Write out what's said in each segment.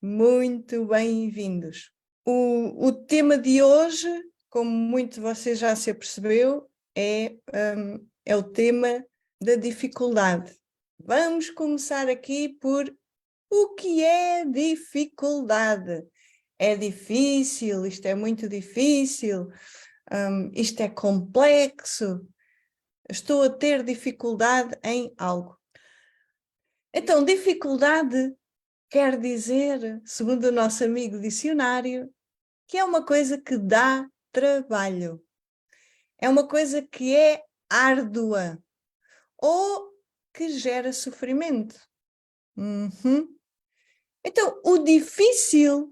Muito bem-vindos. O tema de hoje, como muito de vocês já se apercebeu, é o tema da dificuldade. Vamos começar aqui por o que é dificuldade. É difícil, isto é muito difícil, isto é complexo, estou a ter dificuldade em algo. Então, dificuldade quer dizer, segundo o nosso amigo dicionário, que é uma coisa que dá trabalho. É uma coisa que é árdua ou que gera sofrimento. Então, o difícil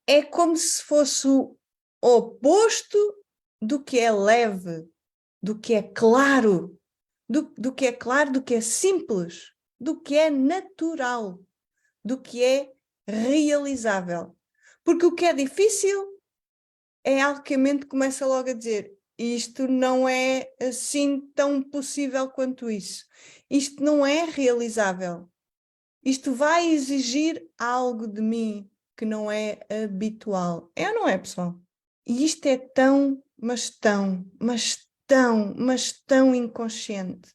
é como se fosse o oposto do que é leve, do que é claro, do que é claro, do que é simples, do que é natural, do que é realizável. Porque o que é difícil é algo que a mente começa logo a dizer: isto não é assim tão possível quanto isso. Isto não é realizável. Isto vai exigir algo de mim que não é habitual. É ou não é, pessoal? E isto é tão, mas tão inconsciente.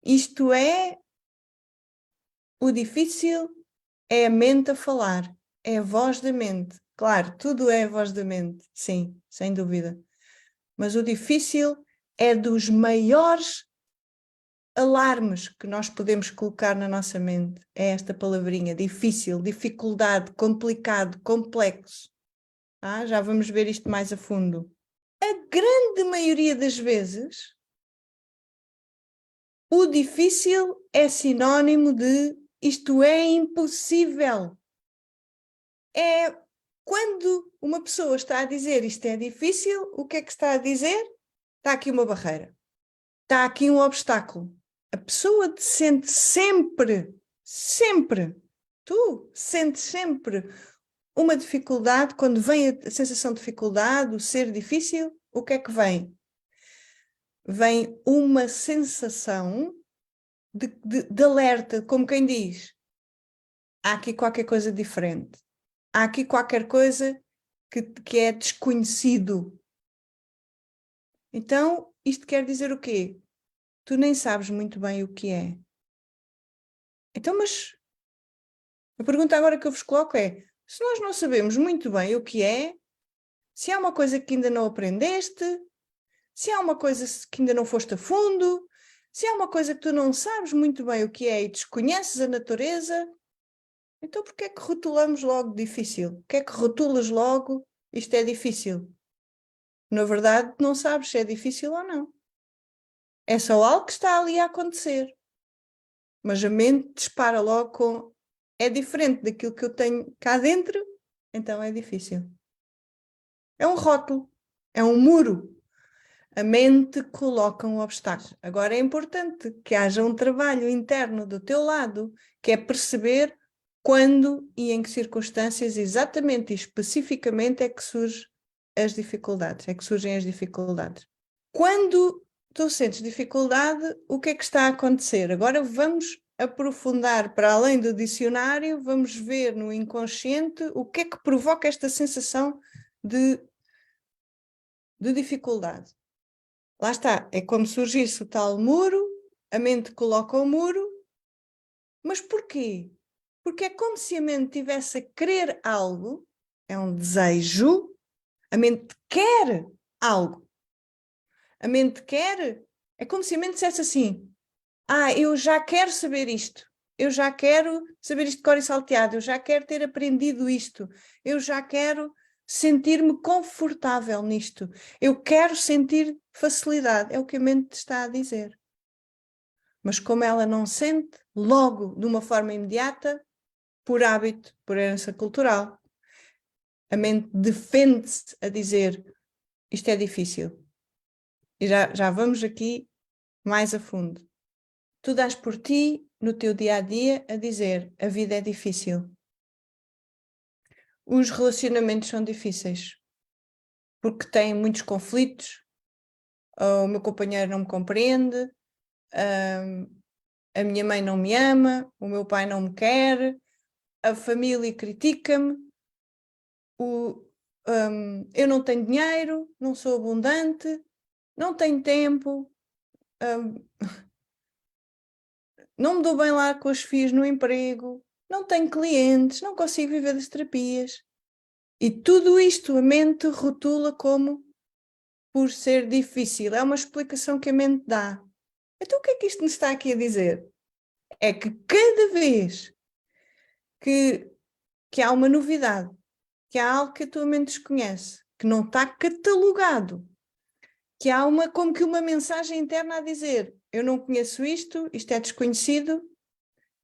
Isto é o difícil, é a mente a falar, é a voz da mente. Claro, tudo é a voz da mente, sim, sem dúvida. Mas o difícil é dos maiores alarmes que nós podemos colocar na nossa mente. É esta palavrinha, difícil, dificuldade, complicado, complexo. Já vamos ver isto mais a fundo. A grande maioria das vezes, o difícil é sinónimo de isto é impossível. É quando uma pessoa está a dizer isto é difícil, o que é que está a dizer? Está aqui uma barreira. Está aqui um obstáculo. A pessoa sente sempre, tu sentes sempre uma dificuldade, quando vem a sensação de dificuldade, o ser difícil, o que é que vem? Vem uma sensação de alerta, como quem diz, há aqui qualquer coisa diferente. Há aqui qualquer coisa que é desconhecido. Então, isto quer dizer o quê? Tu nem sabes muito bem o que é. Então, mas a pergunta agora que eu vos coloco é: se nós não sabemos muito bem o que é, se há uma coisa que ainda não aprendeste, se há uma coisa que ainda não foste a fundo, se há uma coisa que tu não sabes muito bem o que é e desconheces a natureza, então porquê é que rotulamos logo difícil? Porquê é que rotulas logo isto é difícil? Na verdade, não sabes se é difícil ou não. É só algo que está ali a acontecer. Mas a mente dispara logo com é diferente daquilo que eu tenho cá dentro, então é difícil. É um rótulo, é um muro. A mente coloca um obstáculo. Agora é importante que haja um trabalho interno do teu lado, que é perceber quando e em que circunstâncias exatamente e especificamente é que surgem as dificuldades. Quando tu sentes dificuldade, o que é que está a acontecer? Agora vamos aprofundar para além do dicionário, vamos ver no inconsciente o que é que provoca esta sensação de dificuldade. Lá está, é como surgisse o tal muro, a mente coloca o muro, mas porquê? Porque é como se a mente tivesse a querer algo, é um desejo, a mente quer algo. A mente quer, é como se a mente dissesse assim: eu já quero saber isto, eu já quero saber isto de cor e salteado, eu já quero ter aprendido isto, eu já quero sentir-me confortável nisto, eu quero sentir facilidade, é o que a mente está a dizer. Mas como ela não sente logo, de uma forma imediata, por hábito, por herança cultural, a mente defende-se a dizer isto é difícil. E já vamos aqui mais a fundo. Tu dás por ti, no teu dia-a-dia, a dizer a vida é difícil. Os relacionamentos são difíceis, porque têm muitos conflitos, o meu companheiro não me compreende, a minha mãe não me ama, o meu pai não me quer, a família critica-me, eu não tenho dinheiro, não sou abundante, não tenho tempo, não me dou bem lá com os filhos no emprego, não tenho clientes, não consigo viver das terapias. E tudo isto a mente rotula como por ser difícil. É uma explicação que a mente dá. Então o que é que isto nos está aqui a dizer? É que cada vez que há uma novidade, que há algo que a tua mente desconhece, que não está catalogado, que há como que uma mensagem interna a dizer: eu não conheço isto, isto é desconhecido,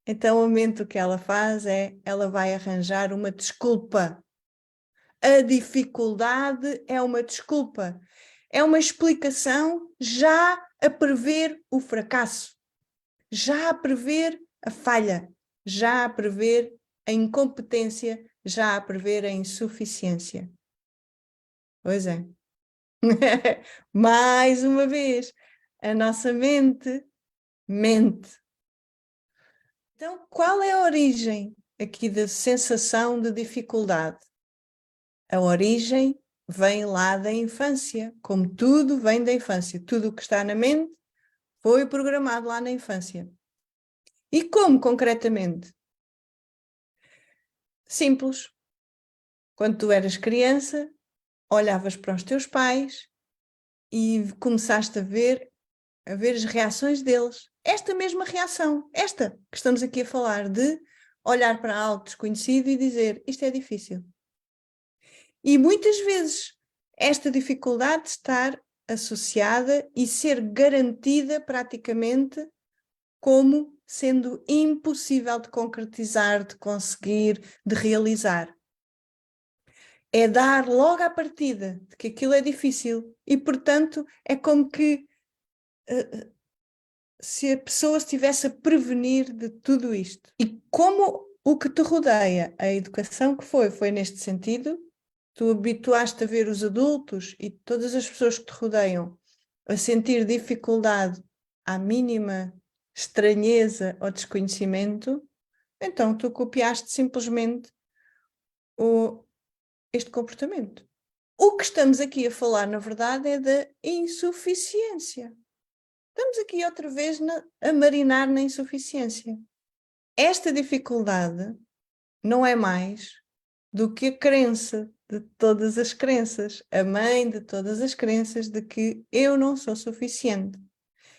então a mente o que ela faz é, ela vai arranjar uma desculpa. A dificuldade é uma desculpa, é uma explicação já a prever o fracasso, já a prever a falha, já a prever a incompetência, já a prever a insuficiência. Pois é. Mais uma vez, a nossa mente mente. Então, qual é a origem aqui da sensação de dificuldade? A origem vem lá da infância, como tudo vem da infância. Tudo o que está na mente foi programado lá na infância. E como concretamente? Simples. Quando tu eras criança, olhavas para os teus pais e começaste a ver as reações deles. Esta mesma reação, esta que estamos aqui a falar, de olhar para algo desconhecido e dizer: isto é difícil. E muitas vezes esta dificuldade estar associada e ser garantida praticamente como sendo impossível de concretizar, de conseguir, de realizar. É dar logo à partida de que aquilo é difícil e, portanto, é como que se a pessoa estivesse a prevenir de tudo isto. E como o que te rodeia, a educação que foi neste sentido, tu habituaste a ver os adultos e todas as pessoas que te rodeiam a sentir dificuldade à mínima estranheza ou desconhecimento, então tu copiaste simplesmente este comportamento. O que estamos aqui a falar, na verdade, é da insuficiência. Estamos aqui outra vez a marinar na insuficiência. Esta dificuldade não é mais do que a crença de todas as crenças, a mãe de todas as crenças de que eu não sou suficiente.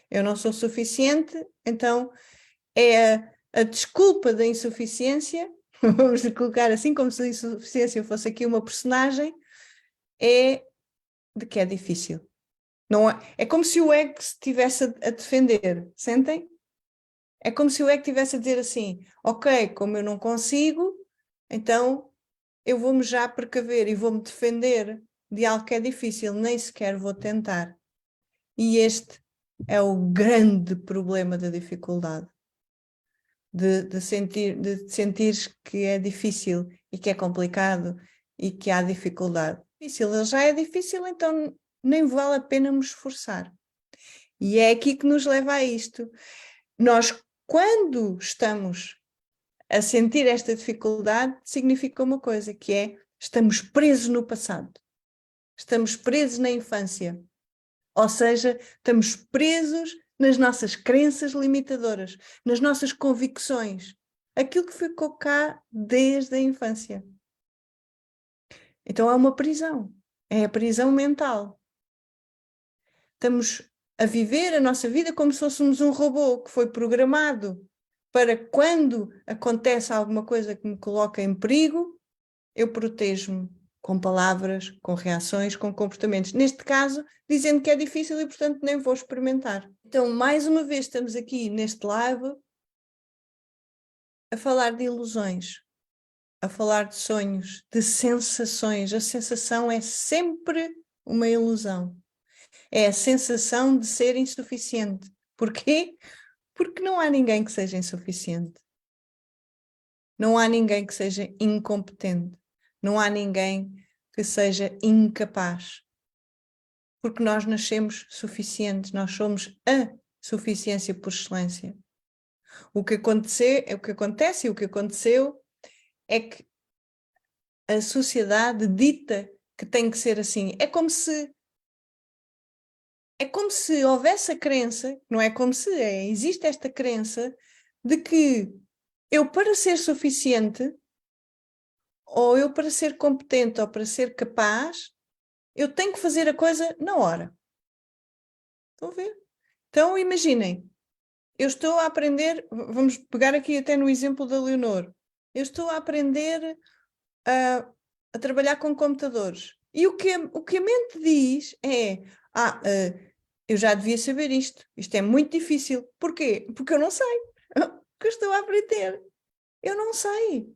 Eu não sou suficiente, então é a desculpa da insuficiência, vamos colocar assim como se a insuficiência fosse aqui uma personagem, é de que é difícil. Não é como se o ego estivesse a defender, sentem? É como se o ego estivesse a dizer assim: ok, como eu não consigo, então eu vou-me já precaver e vou-me defender de algo que é difícil, nem sequer vou tentar. E este é o grande problema da dificuldade. De sentir que é difícil e que é complicado e que há dificuldade. Difícil, ele já é difícil, então nem vale a pena me esforçar. E é aqui que nos leva a isto. Nós, quando estamos a sentir esta dificuldade, significa uma coisa, que é: estamos presos no passado. Estamos presos na infância. Ou seja, estamos presos nas nossas crenças limitadoras, nas nossas convicções, aquilo que ficou cá desde a infância. Então é uma prisão, é a prisão mental. Estamos a viver a nossa vida como se fôssemos um robô que foi programado para, quando acontece alguma coisa que me coloca em perigo, eu protejo-me com palavras, com reações, com comportamentos. Neste caso, dizendo que é difícil e, portanto, nem vou experimentar. Então, mais uma vez, estamos aqui neste live a falar de ilusões, a falar de sonhos, de sensações. A sensação é sempre uma ilusão. É a sensação de ser insuficiente. Porquê? Porque não há ninguém que seja insuficiente. Não há ninguém que seja incompetente. Não há ninguém que seja incapaz. Porque nós nascemos suficientes, nós somos a suficiência por excelência. O que acontece e o que aconteceu é que a sociedade dita que tem que ser assim. É como se houvesse a crença, não é como se é, existe esta crença de que eu, para ser suficiente, ou eu, para ser competente, ou para ser capaz, eu tenho que fazer a coisa na hora. Estão a ver? Então, imaginem, eu estou a aprender, vamos pegar aqui até no exemplo da Leonor, eu estou a aprender a trabalhar com computadores. E o que a mente diz é, eu já devia saber isto é muito difícil. Porquê? Porque eu não sei, porque eu estou a aprender. Eu não sei.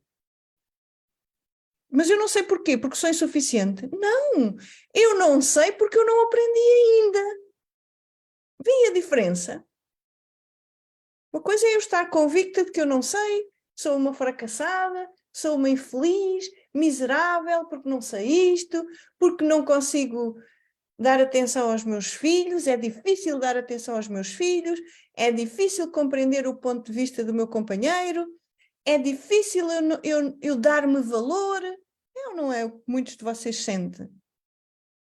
Mas eu não sei porquê, porque sou insuficiente. Não, eu não sei porque eu não aprendi ainda. Vê a diferença? Uma coisa é eu estar convicta de que eu não sei, sou uma fracassada, sou uma infeliz, miserável, porque não sei isto, porque não consigo dar atenção aos meus filhos, é difícil dar atenção aos meus filhos, é difícil compreender o ponto de vista do meu companheiro, é difícil eu dar-me valor. É ou não é o que muitos de vocês sentem?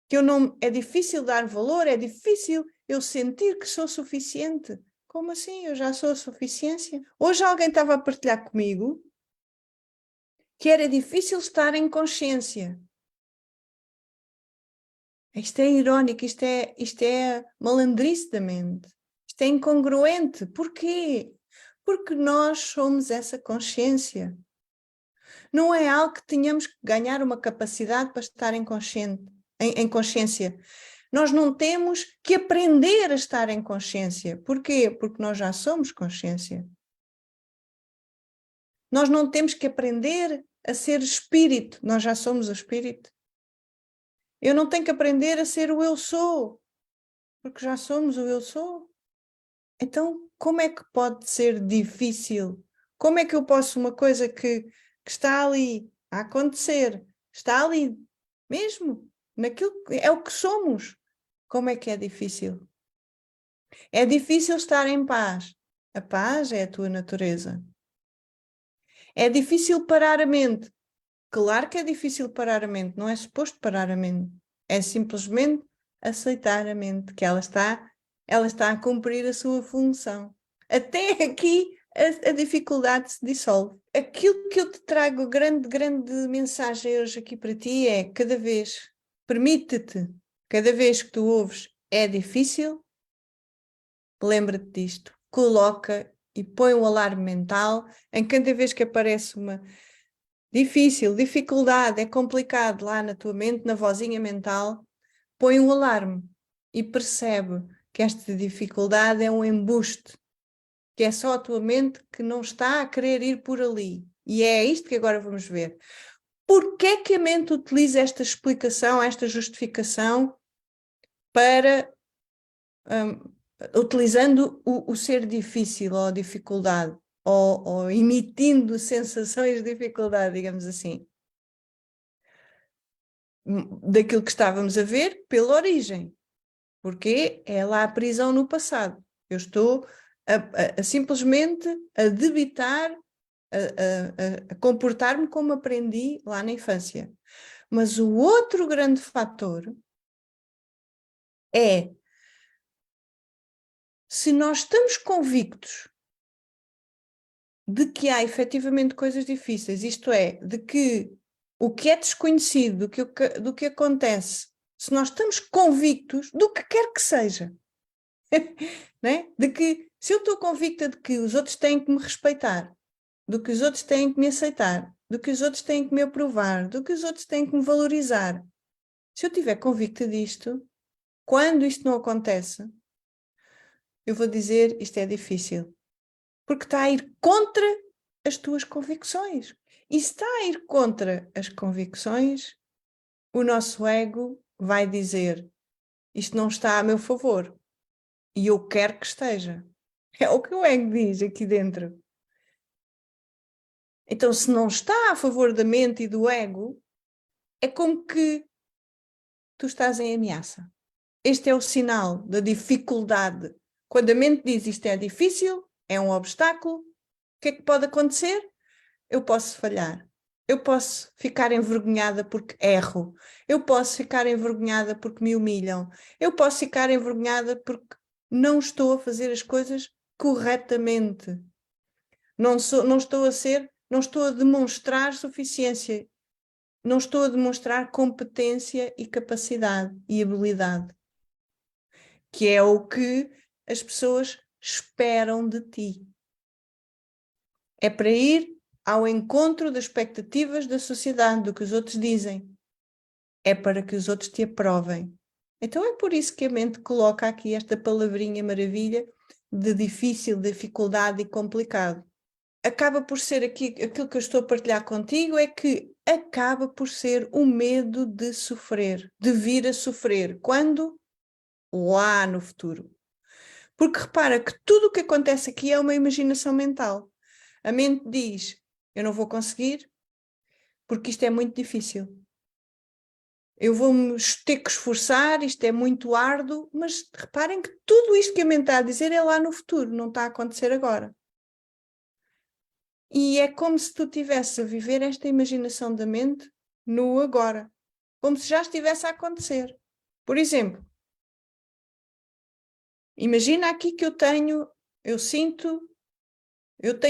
Que é difícil dar valor, é difícil eu sentir que sou suficiente. Como assim? Eu já sou a suficiência? Hoje alguém estava a partilhar comigo que era difícil estar em consciência. Isto é irónico, isto é malandrice da mente. Isto é incongruente. Porquê? Porque nós somos essa consciência. Não é algo que tenhamos que ganhar uma capacidade para estar em consciência. Nós não temos que aprender a estar em consciência. Porquê? Porque nós já somos consciência. Nós não temos que aprender a ser espírito. Nós já somos o espírito. Eu não tenho que aprender a ser o eu sou, porque já somos o eu sou. Então, como é que pode ser difícil? Como é que eu posso, uma coisa que está ali a acontecer, está ali mesmo, naquilo que é o que somos, como é que é difícil? É difícil estar em paz. A paz é a tua natureza. É difícil parar a mente. Claro que é difícil parar a mente, não é suposto parar a mente. É simplesmente aceitar a mente, que ela está a cumprir a sua função. Até aqui a dificuldade se dissolve. Aquilo que eu te trago, grande mensagem hoje aqui para ti é, permite-te, cada vez que tu ouves é difícil, lembra-te disto, coloca e põe um alarme mental em cada vez que aparece uma dificuldade, é complicado lá na tua mente, na vozinha mental, põe um alarme e percebe que esta dificuldade é um embuste, que é só a tua mente que não está a querer ir por ali. E é isto que agora vamos ver. Porquê é que a mente utiliza esta explicação, esta justificação para... utilizando o ser difícil ou a dificuldade, ou emitindo sensações de dificuldade, digamos assim. Daquilo que estávamos a ver pela origem, porque é lá a prisão no passado. Eu estou a simplesmente a debitar, a comportar-me como aprendi lá na infância. Mas o outro grande fator é, se nós estamos convictos de que há efetivamente coisas difíceis, isto é, de que o que é desconhecido, do que acontece, se nós estamos convictos do que quer que seja, né? De que se eu estou convicta de que os outros têm que me respeitar, do que os outros têm que me aceitar, do que os outros têm que me aprovar, do que os outros têm que me valorizar, se eu estiver convicta disto, quando isto não acontece, eu vou dizer isto é difícil, porque está a ir contra as tuas convicções. E se está a ir contra as convicções, o nosso ego vai dizer isto não está a meu favor e eu quero que esteja. É o que o ego diz aqui dentro. Então, se não está a favor da mente e do ego, é como que tu estás em ameaça. Este é o sinal da dificuldade. Quando a mente diz isto é difícil, é um obstáculo, o que é que pode acontecer? Eu posso falhar. Eu posso ficar envergonhada porque erro. Eu posso ficar envergonhada porque me humilham. Eu posso ficar envergonhada porque não estou a fazer as coisas corretamente. Não estou a demonstrar suficiência. Não estou a demonstrar competência e capacidade e habilidade, que é o que as pessoas esperam de ti. É para ir ao encontro das expectativas da sociedade, do que os outros dizem. É para que os outros te aprovem. Então é por isso que a mente coloca aqui esta palavrinha maravilha de difícil, dificuldade e complicado. Acaba por ser aqui, aquilo que eu estou a partilhar contigo é que acaba por ser o medo de sofrer, de vir a sofrer. Quando? Lá no futuro. Porque repara que tudo o que acontece aqui é uma imaginação mental. A mente diz, eu não vou conseguir porque isto é muito difícil. Eu vou-me ter que esforçar, isto é muito árduo, mas reparem que tudo isto que a mente está a dizer é lá no futuro, não está a acontecer agora. E é como se tu estivesse a viver esta imaginação da mente no agora, como se já estivesse a acontecer. Por exemplo, imagina aqui que eu tenho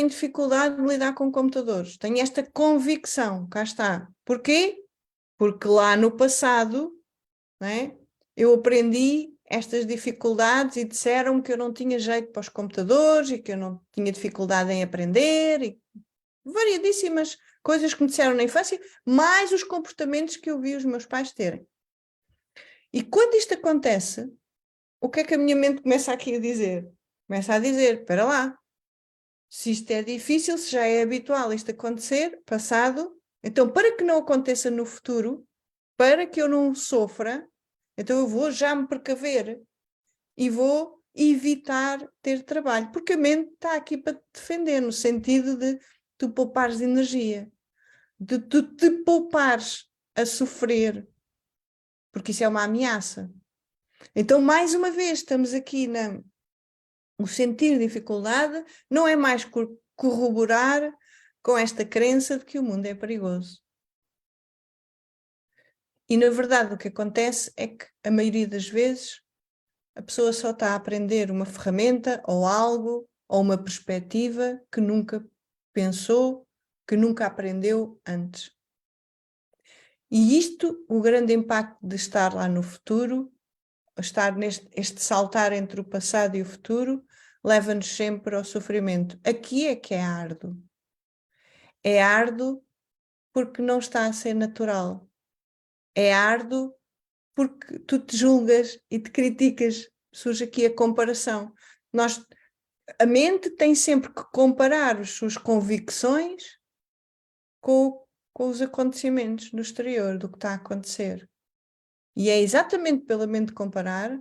dificuldade de lidar com computadores, tenho esta convicção, cá está. Porquê? Porque lá no passado, não é? Eu aprendi estas dificuldades e disseram-me que eu não tinha jeito para os computadores e que eu não tinha dificuldade em aprender e variedíssimas coisas que me disseram na infância, mais os comportamentos que eu vi os meus pais terem. E quando isto acontece, o que é que a minha mente começa aqui a dizer? Começa a dizer, espera lá, se isto é difícil, se já é habitual isto acontecer, passado, então para que não aconteça no futuro, para que eu não sofra, então eu vou já me precaver e vou evitar ter trabalho, porque a mente está aqui para te defender, no sentido de tu poupares energia, de tu te poupares a sofrer, porque isso é uma ameaça. Então, mais uma vez, estamos aqui o sentir dificuldade, não é mais corroborar com esta crença de que o mundo é perigoso. E, na verdade, o que acontece é que, a maioria das vezes, a pessoa só está a aprender uma ferramenta ou algo, ou uma perspectiva que nunca pensou, que nunca aprendeu antes. E isto, o grande impacto de estar lá no futuro, estar este saltar entre o passado e o futuro, leva-nos sempre ao sofrimento. Aqui é que é árduo. É árduo porque não está a ser natural. É árduo porque tu te julgas e te criticas. Surge aqui a comparação. A mente tem sempre que comparar as suas convicções com os acontecimentos no exterior, do que está a acontecer. E é exatamente pela mente comparar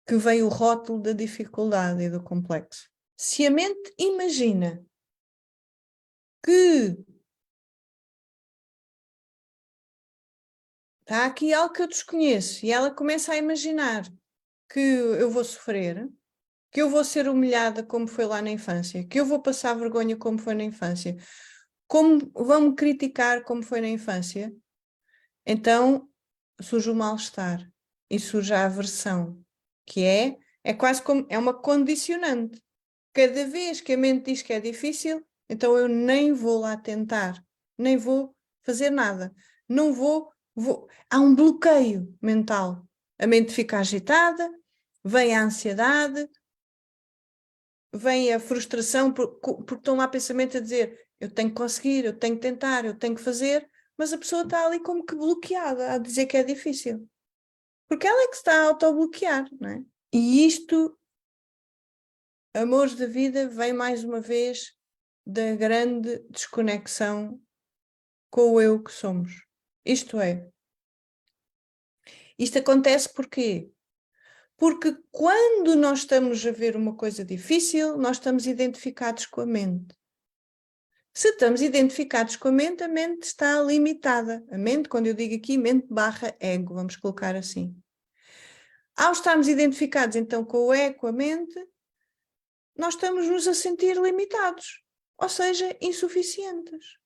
que vem o rótulo da dificuldade e do complexo. Se a mente imagina que está aqui algo que eu desconheço e ela começa a imaginar que eu vou sofrer, que eu vou ser humilhada como foi lá na infância, que eu vou passar vergonha como foi na infância, como vão-me criticar como foi na infância, então surge o mal-estar e surge a aversão, que é quase como, é uma condicionante. Cada vez que a mente diz que é difícil, então eu nem vou lá tentar, nem vou fazer nada, não vou. Há um bloqueio mental. A mente fica agitada, vem a ansiedade, vem a frustração, porque estão lá pensamentos a dizer eu tenho que conseguir, eu tenho que tentar, eu tenho que fazer, mas a pessoa está ali como que bloqueada, a dizer que é difícil. Porque ela é que se está a autobloquear, não é? E isto, amores da vida, vem mais uma vez da grande desconexão com o eu que somos. Isto acontece porquê? Porque quando nós estamos a ver uma coisa difícil, nós estamos identificados com a mente. Se estamos identificados com a mente está limitada. A mente, quando eu digo aqui, mente barra ego, vamos colocar assim. Ao estarmos identificados então com o ego, com a mente, nós estamos-nos a sentir limitados, ou seja, insuficientes.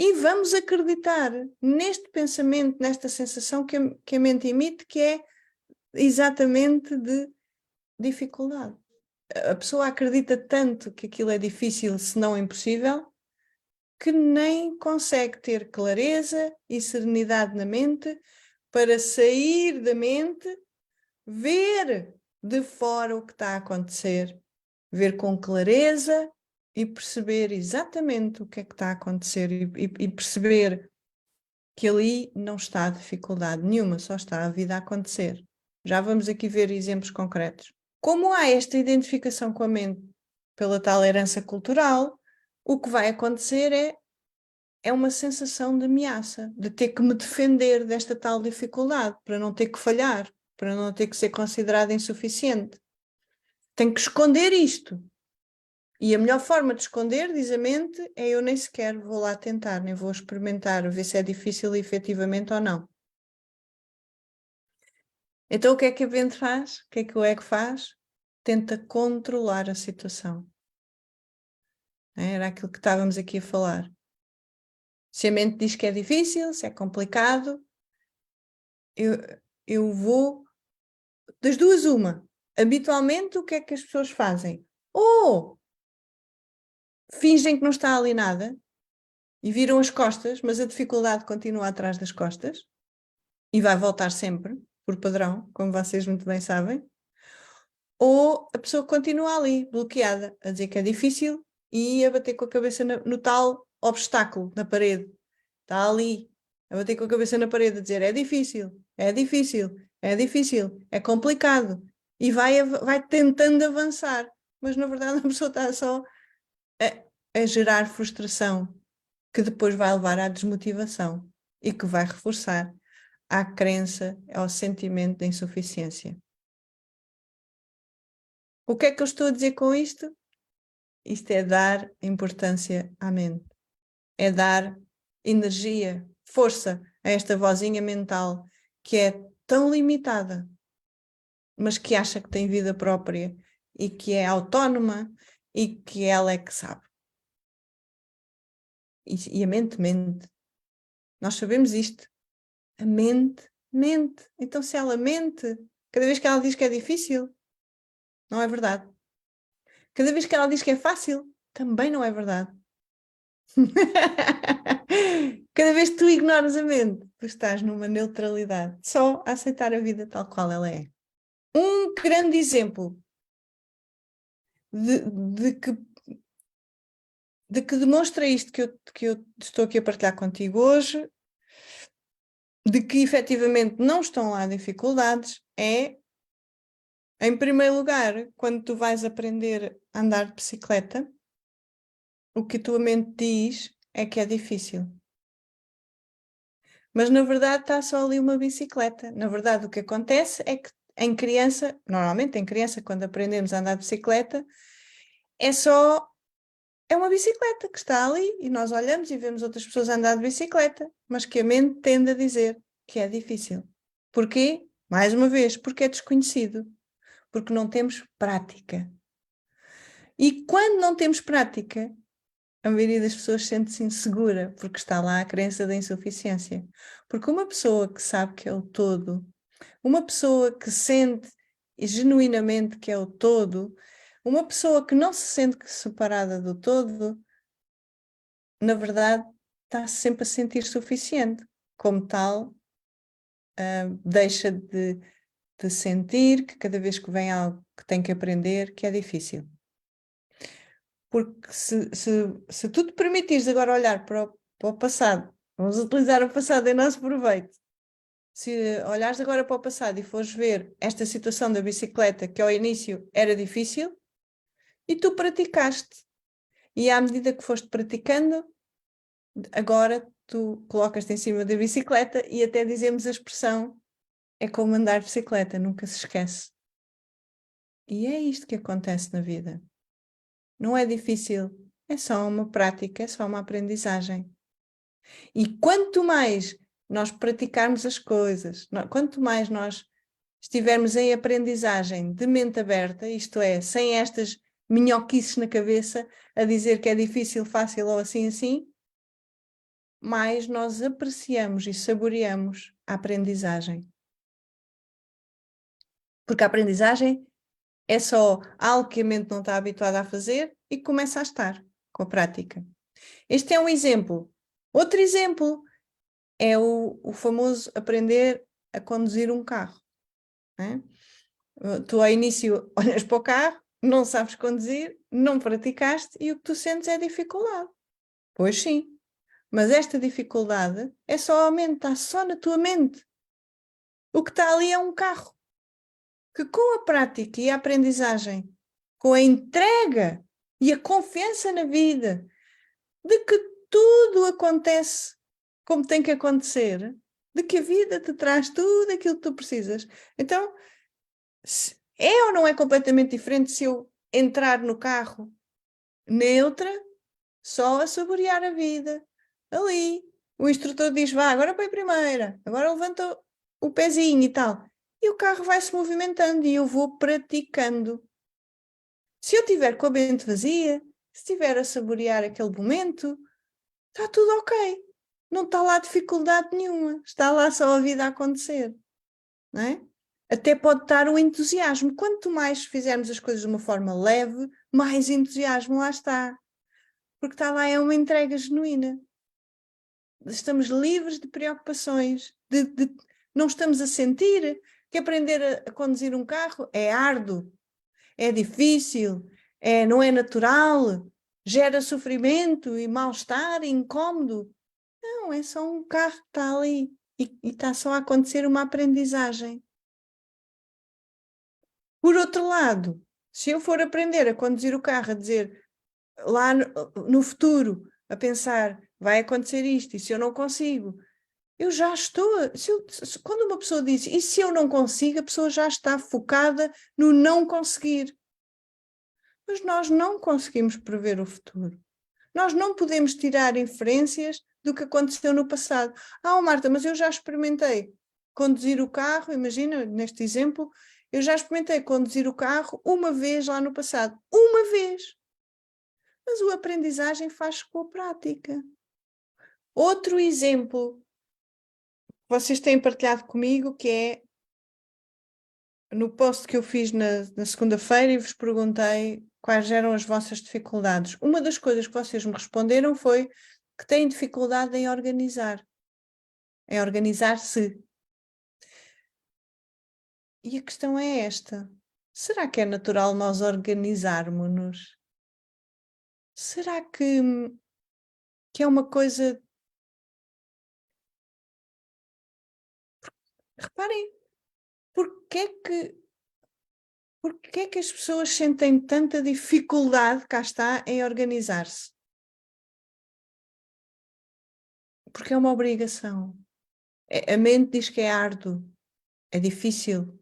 E vamos acreditar neste pensamento, nesta sensação que a mente emite, que é exatamente de dificuldade. A pessoa acredita tanto que aquilo é difícil, se não impossível, que nem consegue ter clareza e serenidade na mente para sair da mente, ver de fora o que está a acontecer, ver com clareza e perceber exatamente o que é que está a acontecer e perceber que ali não está dificuldade nenhuma, só está a vida a acontecer. Já vamos aqui ver exemplos concretos. Como há esta identificação com a mente pela tal herança cultural, o que vai acontecer é uma sensação de ameaça, de ter que me defender desta tal dificuldade, para não ter que falhar, para não ter que ser considerada insuficiente. Tenho que esconder isto. E a melhor forma de esconder, diz a mente, é eu nem sequer vou lá tentar, nem vou experimentar, ver se é difícil efetivamente ou não. Então o que é que a mente faz? O que é que o ego faz? Tenta controlar a situação. Era aquilo que estávamos aqui a falar. Se a mente diz que é difícil, se é complicado, eu vou... Das duas, uma. Habitualmente, o que é que as pessoas fazem? Ou fingem que não está ali nada e viram as costas, mas a dificuldade continua atrás das costas e vai voltar sempre, por padrão, como vocês muito bem sabem. Ou a pessoa continua ali, bloqueada, a dizer que é difícil e a bater com a cabeça no tal obstáculo, na parede. Está ali, a bater com a cabeça na parede, a dizer é difícil, é difícil, é difícil, é complicado. E vai tentando avançar. Mas na verdade a pessoa está só a gerar frustração, que depois vai levar à desmotivação e que vai reforçar a crença, ao sentimento de insuficiência. O que é que eu estou a dizer com isto? Isto é dar importância à mente. É dar energia, força a esta vozinha mental que é tão limitada, mas que acha que tem vida própria e que é autónoma e que ela é que sabe. E a mente mente. Nós sabemos isto. A mente mente. Então se ela mente, cada vez que ela diz que é difícil, não é verdade. Cada vez que ela diz que é fácil, também não é verdade. Cada vez que tu ignoras a mente, tu estás numa neutralidade, só a aceitar a vida tal qual ela é. Um grande exemplo de que demonstra isto que eu estou aqui a partilhar contigo hoje, de que efetivamente não estão lá dificuldades, é, em primeiro lugar, quando tu vais aprender a andar de bicicleta, o que a tua mente diz é que é difícil. Mas na verdade está só ali uma bicicleta. Na verdade o que acontece é que em criança, normalmente em criança, quando aprendemos a andar de bicicleta, é uma bicicleta que está ali e nós olhamos e vemos outras pessoas a andar de bicicleta, mas que a mente tende a dizer que é difícil. Porquê? Mais uma vez, porque é desconhecido, porque não temos prática. E quando não temos prática, a maioria das pessoas sente-se insegura, porque está lá a crença da insuficiência. Porque uma pessoa que sabe que é o todo, uma pessoa que sente genuinamente que é o todo, uma pessoa que não se sente separada do todo, na verdade está sempre a sentir suficiente. Como tal, deixa de sentir que cada vez que vem algo que tem que aprender, que é difícil. Porque se tu te permitires agora olhar para o passado, vamos utilizar o passado em nosso proveito. Se olhares agora para o passado e fores ver esta situação da bicicleta, que ao início era difícil, e tu praticaste. E à medida que foste praticando, agora tu colocas-te em cima da bicicleta e até dizemos a expressão, é como andar de bicicleta, nunca se esquece. E é isto que acontece na vida. Não é difícil, é só uma prática, é só uma aprendizagem. E quanto mais nós praticarmos as coisas, quanto mais nós estivermos em aprendizagem de mente aberta, isto é, sem estas minhoquices na cabeça a dizer que é difícil, fácil ou assim, mais nós apreciamos e saboreamos a aprendizagem. Porque a aprendizagem é só algo que a mente não está habituada a fazer e começa a estar com a prática. Este é um exemplo. Outro exemplo é o famoso aprender a conduzir um carro. Né? Tu ao início olhas para o carro, não sabes conduzir, não praticaste e o que tu sentes é dificuldade. Pois sim, mas esta dificuldade é só a mente, está só na tua mente. O que está ali é um carro que com a prática e a aprendizagem, com a entrega e a confiança na vida, de que tudo acontece como tem que acontecer, de que a vida te traz tudo aquilo que tu precisas. Então, é ou não é completamente diferente se eu entrar no carro neutra, só a saborear a vida, ali. O instrutor diz, vá, agora para a primeira, agora levanta o pezinho e tal. E o carro vai se movimentando e eu vou praticando. Se eu estiver com a mente vazia, se estiver a saborear aquele momento, está tudo ok. Não está lá dificuldade nenhuma. Está lá só a vida a acontecer. Não é? Até pode estar o entusiasmo. Quanto mais fizermos as coisas de uma forma leve, mais entusiasmo lá está. Porque está lá, é uma entrega genuína. Estamos livres de preocupações. Não estamos a sentir que aprender a conduzir um carro é árduo, é difícil, não é natural, gera sofrimento e mal-estar, incómodo. Não, é só um carro que está ali e está só a acontecer uma aprendizagem. Por outro lado, se eu for aprender a conduzir o carro, a dizer lá no futuro, a pensar, vai acontecer isto, e se eu não consigo, eu já estou. Quando uma pessoa diz, e se eu não consigo, a pessoa já está focada no não conseguir. Mas nós não conseguimos prever o futuro. Nós não podemos tirar inferências do que aconteceu no passado. Marta, mas eu já experimentei conduzir o carro, imagina, neste exemplo, eu já experimentei conduzir o carro uma vez lá no passado. Uma vez! Mas a aprendizagem faz com a prática. Outro exemplo que vocês têm partilhado comigo, que é no post que eu fiz na segunda-feira e vos perguntei quais eram as vossas dificuldades. Uma das coisas que vocês me responderam foi que têm dificuldade em organizar-se. E a questão é esta: será que é natural nós organizarmos-nos? Será que é uma coisa... Reparem, porquê é que as pessoas sentem tanta dificuldade, cá está, em organizar-se? Porque é uma obrigação. A mente diz que é árduo, é difícil.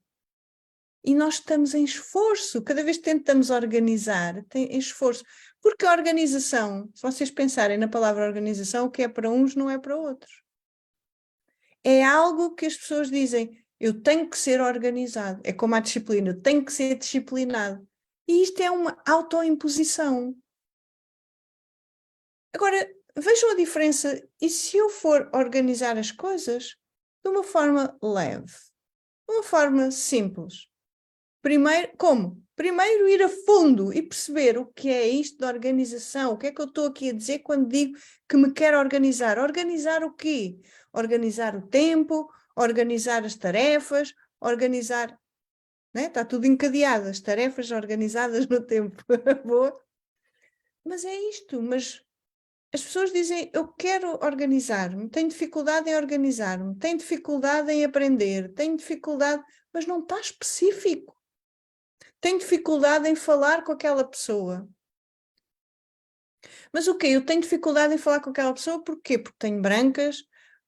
E nós estamos em esforço. Cada vez que tentamos organizar, tem esforço. Porque a organização, se vocês pensarem na palavra organização, o que é para uns não é para outros. É algo que as pessoas dizem, eu tenho que ser organizado. É como a disciplina, eu tenho que ser disciplinado. E isto é uma autoimposição. Agora, vejam a diferença. E se eu for organizar as coisas de uma forma leve, de uma forma simples? Primeiro, como? Primeiro ir a fundo e perceber o que é isto de organização, o que é que eu estou aqui a dizer quando digo que me quero organizar. Organizar o quê? Organizar o tempo, organizar as tarefas, organizar... Né? Está tudo encadeado, as tarefas organizadas no tempo. Boa. Mas é isto, mas as pessoas dizem, eu quero organizar-me, tenho dificuldade em organizar-me, tenho dificuldade em aprender, tenho dificuldade, mas não está específico. Tenho dificuldade em falar com aquela pessoa. Mas o quê? Eu tenho dificuldade em falar com aquela pessoa porquê? Porque tenho brancas,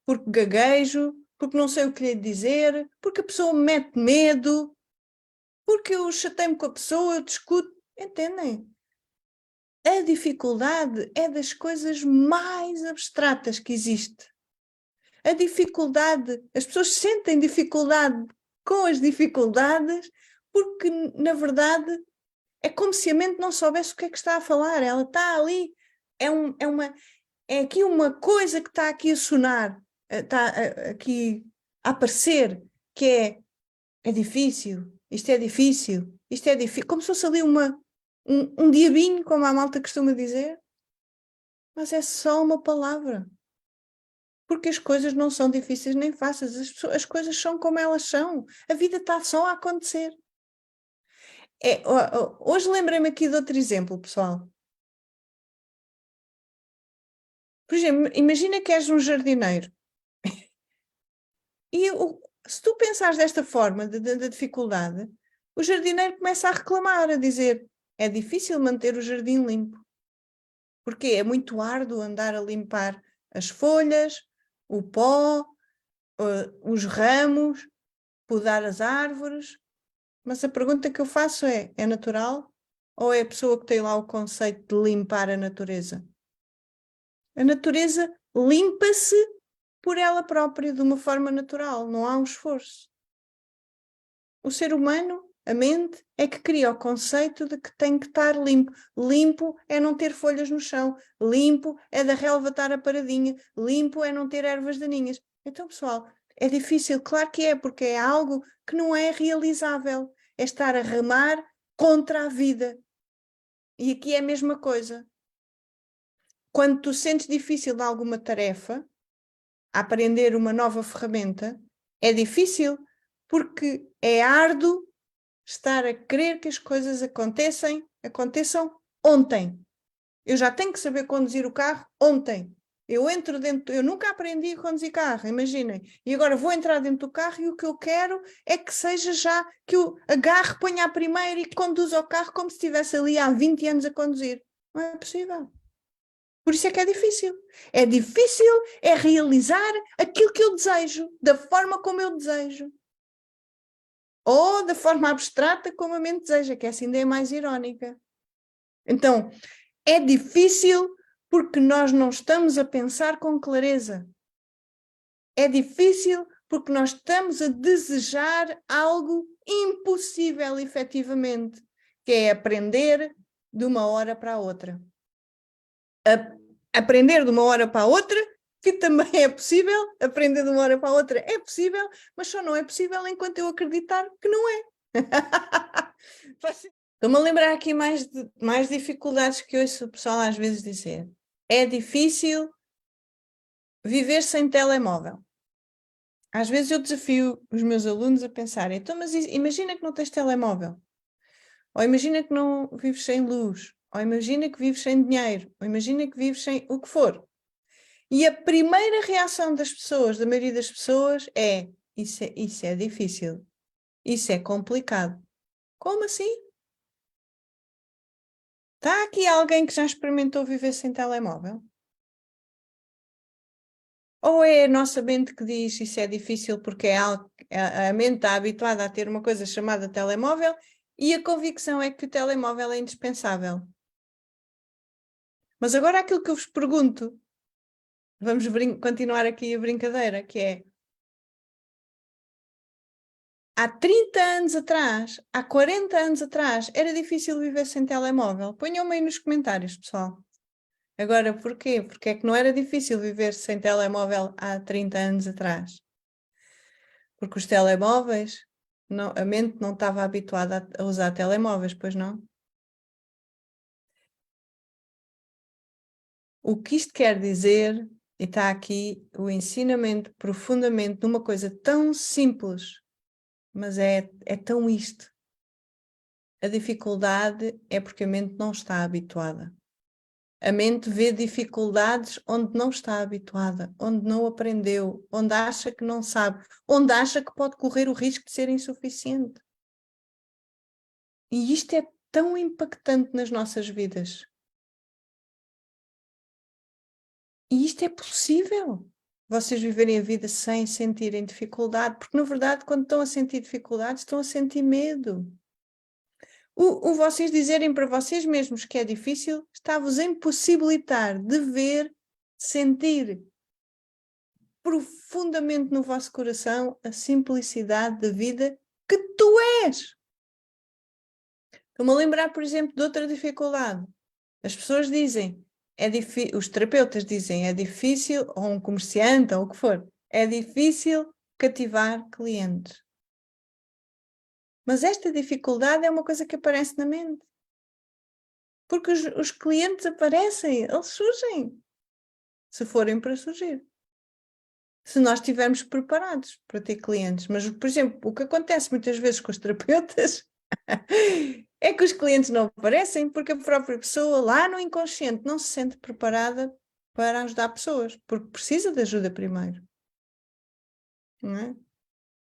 porque gaguejo, porque não sei o que lhe dizer, porque a pessoa me mete medo, porque eu chatei-me com a pessoa, eu discuto. Entendem? A dificuldade é das coisas mais abstratas que existe. A dificuldade, as pessoas sentem dificuldade com as dificuldades porque, na verdade, é como se a mente não soubesse o que é que está a falar. Ela está ali, é uma... É aqui uma coisa que está aqui a sonar, está aqui a aparecer, que é difícil, isto é difícil, isto é difícil, como se fosse ali um diabinho, como a malta costuma dizer, mas é só uma palavra. Porque as coisas não são difíceis nem fáceis, as coisas são como elas são, a vida está só a acontecer. Hoje lembrei-me aqui de outro exemplo, pessoal. Por exemplo, imagina que és um jardineiro e se tu pensares desta forma, da dificuldade, o jardineiro começa a reclamar, a dizer, é difícil manter o jardim limpo. Porque é muito árduo andar a limpar as folhas, o pó, os ramos, podar as árvores. Mas a pergunta que eu faço é natural? Ou é a pessoa que tem lá o conceito de limpar a natureza? A natureza limpa-se por ela própria, de uma forma natural, não há um esforço. O ser humano, a mente, é que cria o conceito de que tem que estar limpo. Limpo é não ter folhas no chão, limpo é da relva estar a paradinha, limpo é não ter ervas daninhas. Então, pessoal, é difícil, claro que é, porque é algo que não é realizável. É estar a remar contra a vida. E aqui é a mesma coisa. Quando tu sentes difícil alguma tarefa, aprender uma nova ferramenta, é difícil porque é árduo estar a querer que as coisas aconteçam ontem. Eu já tenho que saber conduzir o carro ontem. Eu nunca aprendi a conduzir carro, imaginem. E agora vou entrar dentro do carro e o que eu quero é que seja já que eu agarre, ponha a primeira e conduza o carro como se estivesse ali há 20 anos a conduzir. Não é possível. Por isso é que é difícil. É difícil é realizar aquilo que eu desejo, da forma como eu desejo. Ou da forma abstrata como a mente deseja, que essa ainda é mais irónica. Então, é difícil porque nós não estamos a pensar com clareza. É difícil porque nós estamos a desejar algo impossível, efetivamente, que é aprender de uma hora para a outra. Aprender de uma hora para a outra, que também é possível, aprender de uma hora para a outra é possível, mas só não é possível enquanto eu acreditar que não é. Estou-me a lembrar aqui mais dificuldades que ouço o pessoal às vezes dizer. É difícil viver sem telemóvel. Às vezes eu desafio os meus alunos a pensarem, então, mas imagina que não tens telemóvel. Ou imagina que não vives sem luz. Ou imagina que vives sem dinheiro. Ou imagina que vives sem o que for. E a primeira reação das pessoas, da maioria das pessoas, isso é difícil. Isso é complicado. Como assim? Está aqui alguém que já experimentou viver sem telemóvel? Ou é a nossa mente que diz isso é difícil porque é algo, a mente está habituada a ter uma coisa chamada telemóvel e a convicção é que o telemóvel é indispensável. Mas agora aquilo que eu vos pergunto, vamos continuar aqui a brincadeira, que é há 30 anos atrás, há 40 anos atrás, era difícil viver sem telemóvel? Ponham-me aí nos comentários, pessoal. Agora, porquê? Porque é que não era difícil viver sem telemóvel há 30 anos atrás? Porque os telemóveis, a mente não estava habituada a usar telemóveis, pois não? O que isto quer dizer, e está aqui o ensinamento profundamente numa coisa tão simples, mas é tão isto. A dificuldade é porque a mente não está habituada. A mente vê dificuldades onde não está habituada, onde não aprendeu, onde acha que não sabe, onde acha que pode correr o risco de ser insuficiente. E isto é tão impactante nas nossas vidas. E isto é possível. Vocês viverem a vida sem sentirem dificuldade, porque na verdade, quando estão a sentir dificuldades, estão a sentir medo. O vocês dizerem para vocês mesmos que é difícil está-vos a impossibilitar de ver, sentir profundamente no vosso coração a simplicidade da vida que tu és. Estou-me a lembrar, por exemplo, de outra dificuldade. As pessoas dizem, os terapeutas dizem é difícil, ou um comerciante, ou o que for, é difícil cativar clientes. Mas esta dificuldade é uma coisa que aparece na mente. Porque os clientes aparecem, eles surgem, se forem para surgir. Se nós estivermos preparados para ter clientes. Mas, por exemplo, o que acontece muitas vezes com os terapeutas é que os clientes não aparecem porque a própria pessoa lá no inconsciente não se sente preparada para ajudar pessoas, porque precisa de ajuda primeiro. Não é?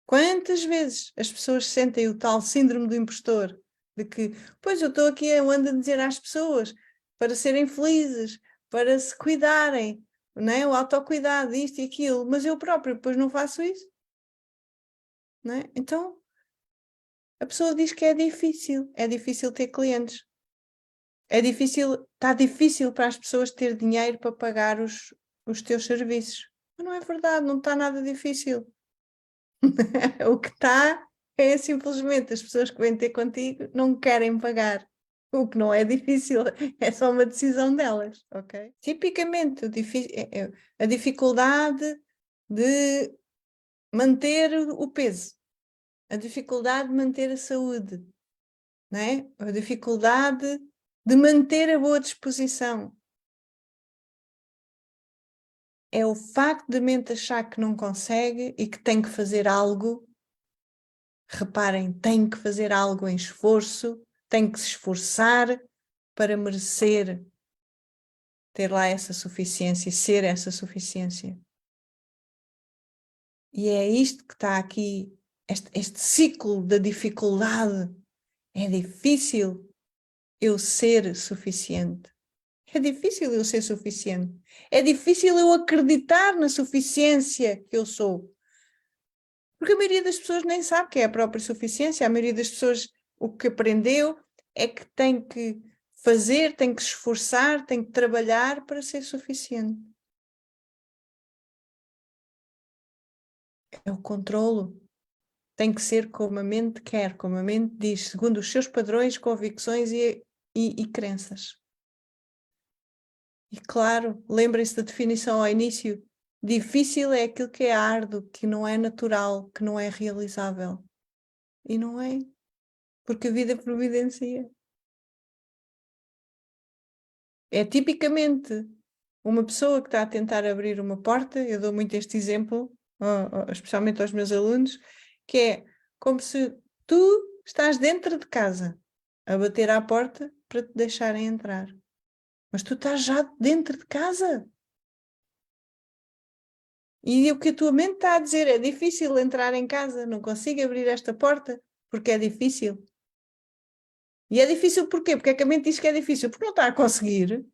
Quantas vezes as pessoas sentem o tal síndrome do impostor, de que, pois eu estou aqui, eu ando a dizer às pessoas para serem felizes, para se cuidarem, não é? O autocuidado, isto e aquilo, mas eu próprio depois não faço isso. Não é? Então, a pessoa diz que é difícil ter clientes. É difícil, está difícil para as pessoas ter dinheiro para pagar os teus serviços. Mas não é verdade, não está nada difícil. O que está é simplesmente as pessoas que vêm ter contigo não querem pagar. O que não é difícil, é só uma decisão delas, ok? Tipicamente, a dificuldade de manter o peso, a dificuldade de manter a saúde, não é? A dificuldade de manter a boa disposição. É o facto de a mente achar que não consegue e que tem que fazer algo. Reparem, tem que fazer algo em esforço, tem que se esforçar para merecer ter lá essa suficiência e ser essa suficiência. E é isto que está aqui, este ciclo da dificuldade. É difícil eu ser suficiente. É difícil eu ser suficiente. É difícil eu acreditar na suficiência que eu sou. Porque a maioria das pessoas nem sabe que é a própria suficiência. A maioria das pessoas o que aprendeu é que tem que fazer, tem que se esforçar, tem que trabalhar para ser suficiente. É o controlo. Tem que ser como a mente quer, como a mente diz, segundo os seus padrões, convicções e crenças. E claro, lembrem-se da definição ao início. Difícil é aquilo que é árduo, que não é natural, que não é realizável. E não é, porque a vida providencia. É tipicamente uma pessoa que está a tentar abrir uma porta, eu dou muito este exemplo, especialmente aos meus alunos, que é como se tu estás dentro de casa a bater à porta para te deixarem entrar. Mas tu estás já dentro de casa. E o que a tua mente está a dizer é difícil entrar em casa, não consigo abrir esta porta porque é difícil. E é difícil porquê? Porque é que a mente diz que é difícil? Porque não está a conseguir.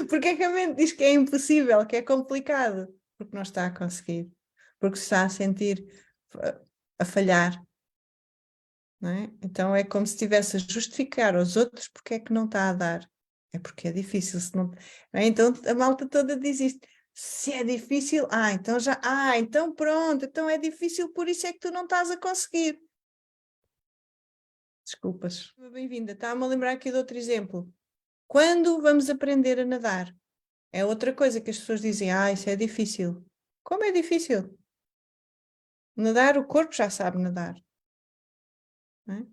Porque é que a mente diz que é impossível, que é complicado? Porque não está a conseguir. Porque se está a sentir a falhar. Não é? Então é como se estivesse a justificar aos outros porque é que não está a dar. É porque é difícil. Se não... é? Então a malta toda diz isto. Se é difícil, então já, então pronto, então é difícil, por isso é que tu não estás a conseguir. Desculpas. Bem-vinda. Está-me a lembrar aqui de outro exemplo. Quando vamos aprender a nadar? É outra coisa que as pessoas dizem, isso é difícil. Como é difícil? Nadar, o corpo já sabe nadar. Não é?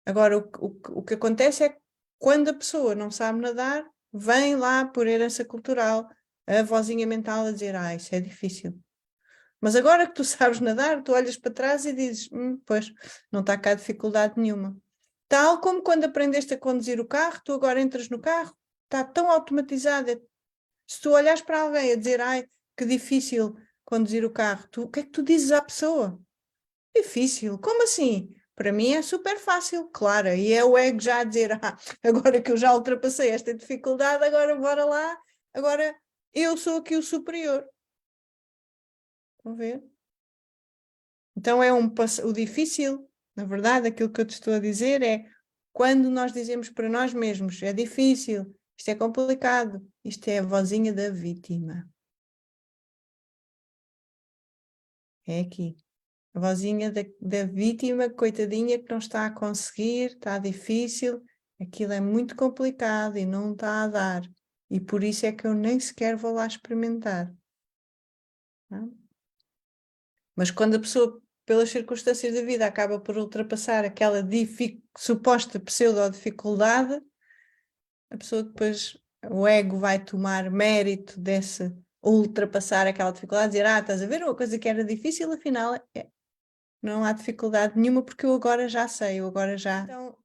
Agora, o que acontece é que quando a pessoa não sabe nadar, vem lá por herança cultural a vozinha mental a dizer, isso é difícil. Mas agora que tu sabes nadar, tu olhas para trás e dizes, pois, não está cá dificuldade nenhuma. Tal como quando aprendeste a conduzir o carro, tu agora entras no carro, está tão automatizado. Se tu olhas para alguém a dizer, que difícil conduzir o carro, o que é que tu dizes à pessoa? Difícil, como assim? Para mim é super fácil, claro, e é o ego já a dizer, agora que eu já ultrapassei esta dificuldade, agora bora lá, agora eu sou aqui o superior. Estão a ver? Então é o difícil, na verdade, aquilo que eu te estou a dizer é quando nós dizemos para nós mesmos, é difícil, isto é complicado, isto é a vozinha da vítima. É aqui. A vozinha da vítima, coitadinha, que não está a conseguir, está difícil, aquilo é muito complicado e não está a dar. E por isso é que eu nem sequer vou lá experimentar. Não? Mas quando a pessoa, pelas circunstâncias da vida, acaba por ultrapassar aquela suposta pseudo-dificuldade, a pessoa depois, o ego vai tomar mérito desse ultrapassar aquela dificuldade, dizer, estás a ver, uma coisa que era difícil, afinal não há dificuldade nenhuma porque eu agora já sei, eu agora já... Então,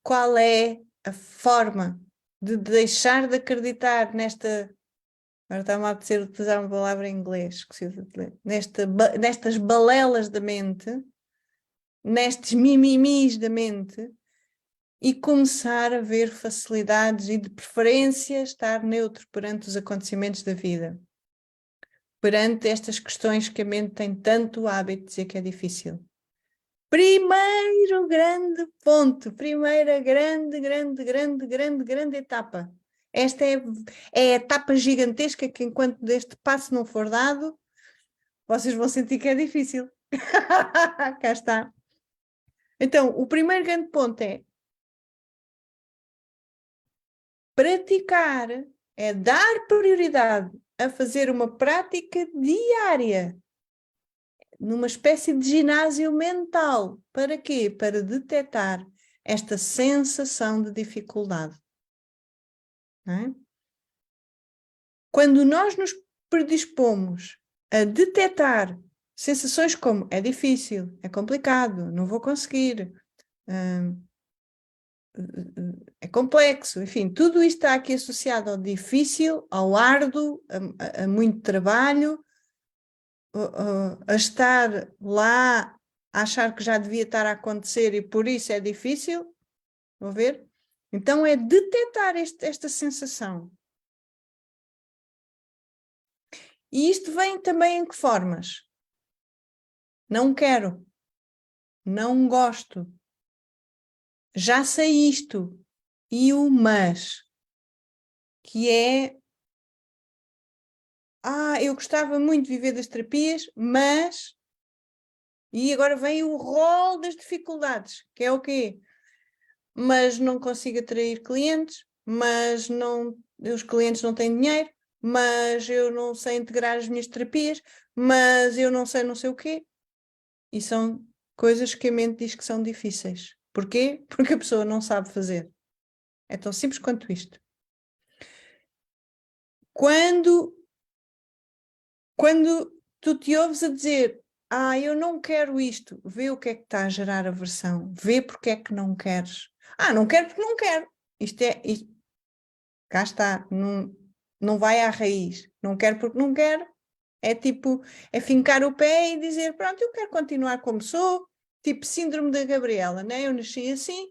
qual é a forma de deixar de acreditar nesta... Agora está-me a apetecer utilizar uma palavra em inglês, nestas balelas da mente, nestes mimimis da mente, e começar a ver facilidades e, de preferência, estar neutro perante os acontecimentos da vida. Perante estas questões que a mente tem tanto hábito de dizer que é difícil. Primeiro grande ponto, primeira grande etapa. Esta é a etapa gigantesca que, enquanto este passo não for dado, vocês vão sentir que é difícil. Cá está. Então, o primeiro grande ponto é praticar, é dar prioridade a fazer uma prática diária, numa espécie de ginásio mental. Para quê? Para detectar esta sensação de dificuldade. Não é? Quando nós nos predispomos a detectar sensações como é difícil, é complicado, não vou conseguir, é complexo, enfim, tudo isto está aqui associado ao difícil, ao árduo, a muito trabalho, a estar lá, a achar que já devia estar a acontecer e por isso é difícil, vão ver? Então é detectar esta sensação. E isto vem também em que formas? Não quero, não gosto, já sei isto, e o mas, que é, eu gostava muito de viver das terapias, mas, e agora vem o rol das dificuldades, que é o quê? Mas não consigo atrair clientes, mas não, os clientes não têm dinheiro, mas eu não sei integrar as minhas terapias, mas eu não sei o quê. E são coisas que a mente diz que são difíceis. Porquê? Porque a pessoa não sabe fazer. É tão simples quanto isto. Quando tu te ouves a dizer, eu não quero isto, vê o que é que está a gerar aversão, vê porque é que não queres. Não quero porque não quero. Isto, cá está, não vai à raiz. Não quero porque não quero. É tipo, é fincar o pé e dizer, pronto, eu quero continuar como sou, tipo síndrome da Gabriela, né? Eu nasci assim,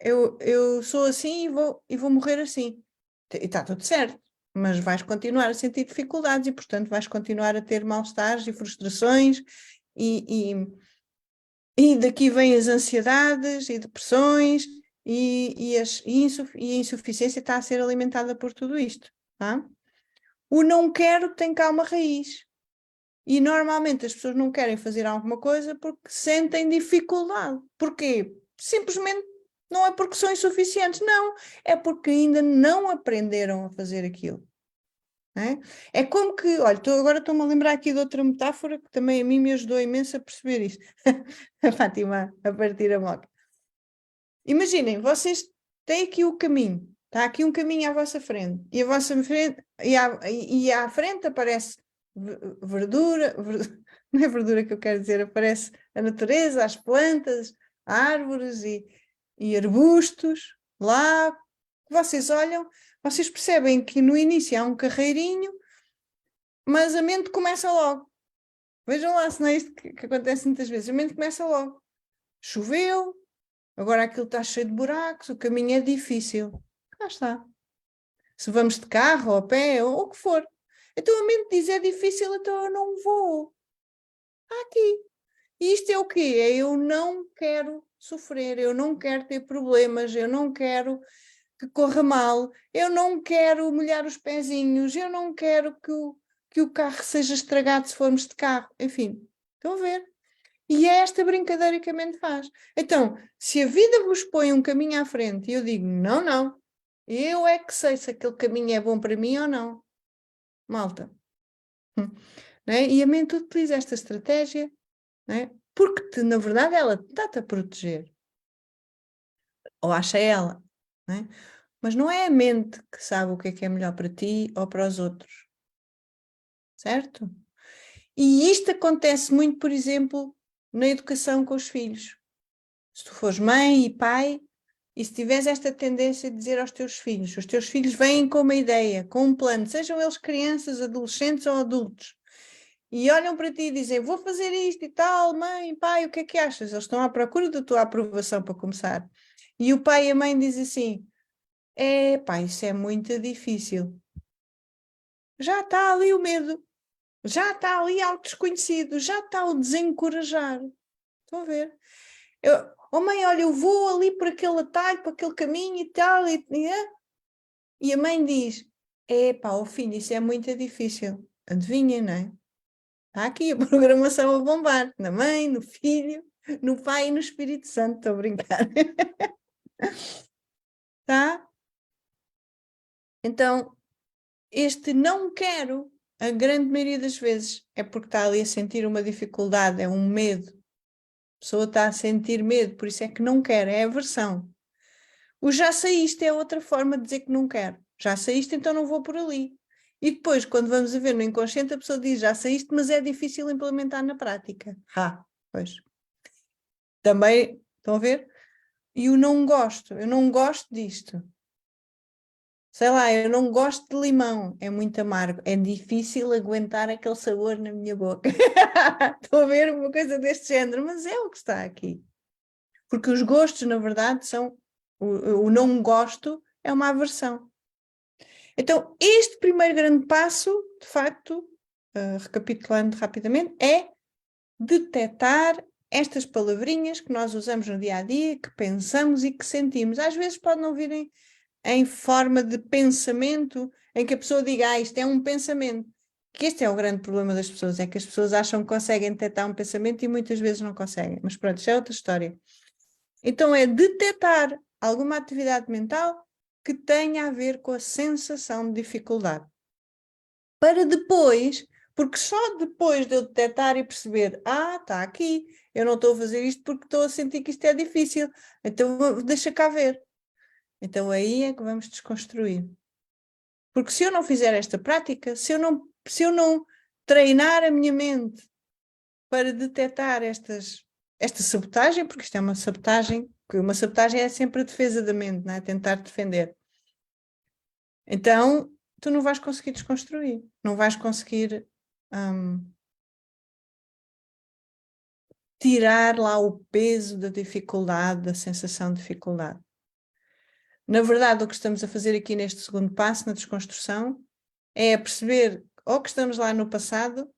eu sou assim e vou morrer assim. E está tudo certo, mas vais continuar a sentir dificuldades e, portanto, vais continuar a ter mal-estares e frustrações e daqui vêm as ansiedades e depressões e a insuficiência está a ser alimentada por tudo isto. Tá? O não quero tem cá uma raiz. E normalmente as pessoas não querem fazer alguma coisa porque sentem dificuldade. Porquê? Simplesmente não é porque são insuficientes, não. É porque ainda não aprenderam a fazer aquilo. É como que, olha, agora estou-me a lembrar aqui de outra metáfora que também a mim me ajudou imenso a perceber isto. A Fátima a partir a moto. Imaginem, vocês têm aqui o caminho. Está aqui um caminho à vossa frente. E à vossa frente, e à frente aparece verdura, não é verdura que eu quero dizer, aparece a natureza, as plantas, árvores e arbustos. Lá, vocês olham, vocês percebem que no início há um carreirinho, mas a mente começa logo. Vejam lá se não é isto que acontece muitas vezes. A mente começa logo. Choveu, agora aquilo está cheio de buracos, o caminho é difícil. Cá está. Se vamos de carro ou a pé ou o que for. Então a mente diz, é difícil, então eu não vou. Está aqui. E isto é o quê? É eu não quero sofrer, eu não quero ter problemas, eu não quero que corra mal, eu não quero molhar os pezinhos, eu não quero que o carro seja estragado se formos de carro. Enfim, estão a ver? E é esta brincadeira que a mente faz. Então, se a vida vos põe um caminho à frente e eu digo, não, não, eu é que sei se aquele caminho é bom para mim ou não. Malta. Não é? E a mente utiliza esta estratégia, não é? Porque, na verdade, ela está-te a proteger. Ou acha ela. Não é? Mas não é a mente que sabe o que é melhor para ti ou para os outros. Certo? E isto acontece muito, por exemplo, na educação com os filhos. Se tu fores mãe e pai, e se tiveres esta tendência de dizer aos teus filhos, os teus filhos vêm com uma ideia, com um plano, sejam eles crianças, adolescentes ou adultos, e olham para ti e dizem, vou fazer isto e tal, mãe, pai, o que é que achas? Eles estão à procura da tua aprovação para começar. E o pai e a mãe dizem assim, pá, isso é muito difícil. Já está ali o medo, já está ali algo desconhecido, já está o desencorajar. Estão a ver? Oh mãe, olha, eu vou ali por aquele atalho, por aquele caminho e tal, e a mãe diz, pá, oh filho, isso é muito difícil. Adivinha, não é? Está aqui a programação a bombar, na mãe, no filho, no pai e no Espírito Santo, estou a brincar. Tá? Então, este não quero, a grande maioria das vezes, é porque está ali a sentir uma dificuldade, é um medo. A pessoa está a sentir medo, por isso é que não quer, é aversão. O já saíste é outra forma de dizer que não quero. Já saíste, então não vou por ali. E depois, quando vamos a ver no inconsciente, a pessoa diz já saíste, mas é difícil implementar na prática. Pois. Também, estão a ver? E o não gosto, eu não gosto disto. Sei lá, eu não gosto de limão, é muito amargo. É difícil aguentar aquele sabor na minha boca. Estão a ver uma coisa deste género, mas é o que está aqui. Porque os gostos, na verdade, são. O não gosto é uma aversão. Então, este primeiro grande passo, de facto, recapitulando rapidamente, é detectar estas palavrinhas que nós usamos no dia a dia, que pensamos e que sentimos. Às vezes pode não virem em forma de pensamento, em que a pessoa diga, isto é um pensamento. Que este é o grande problema das pessoas, é que as pessoas acham que conseguem detectar um pensamento e muitas vezes não conseguem. Mas pronto, isso é outra história. Então é detectar alguma atividade mental que tenha a ver com a sensação de dificuldade. Para depois, porque só depois de eu detectar e perceber, está aqui, eu não estou a fazer isto porque estou a sentir que isto é difícil, então deixa cá ver. Então aí é que vamos desconstruir. Porque se eu não fizer esta prática, se eu não treinar a minha mente para detectar esta sabotagem, porque isto é uma sabotagem é sempre a defesa da mente, não é? Tentar defender. Então, tu não vais conseguir desconstruir, não vais conseguir tirar lá o peso da dificuldade, da sensação de dificuldade. Na verdade, o que estamos a fazer aqui neste segundo passo, na desconstrução, é perceber ou que estamos lá no passado,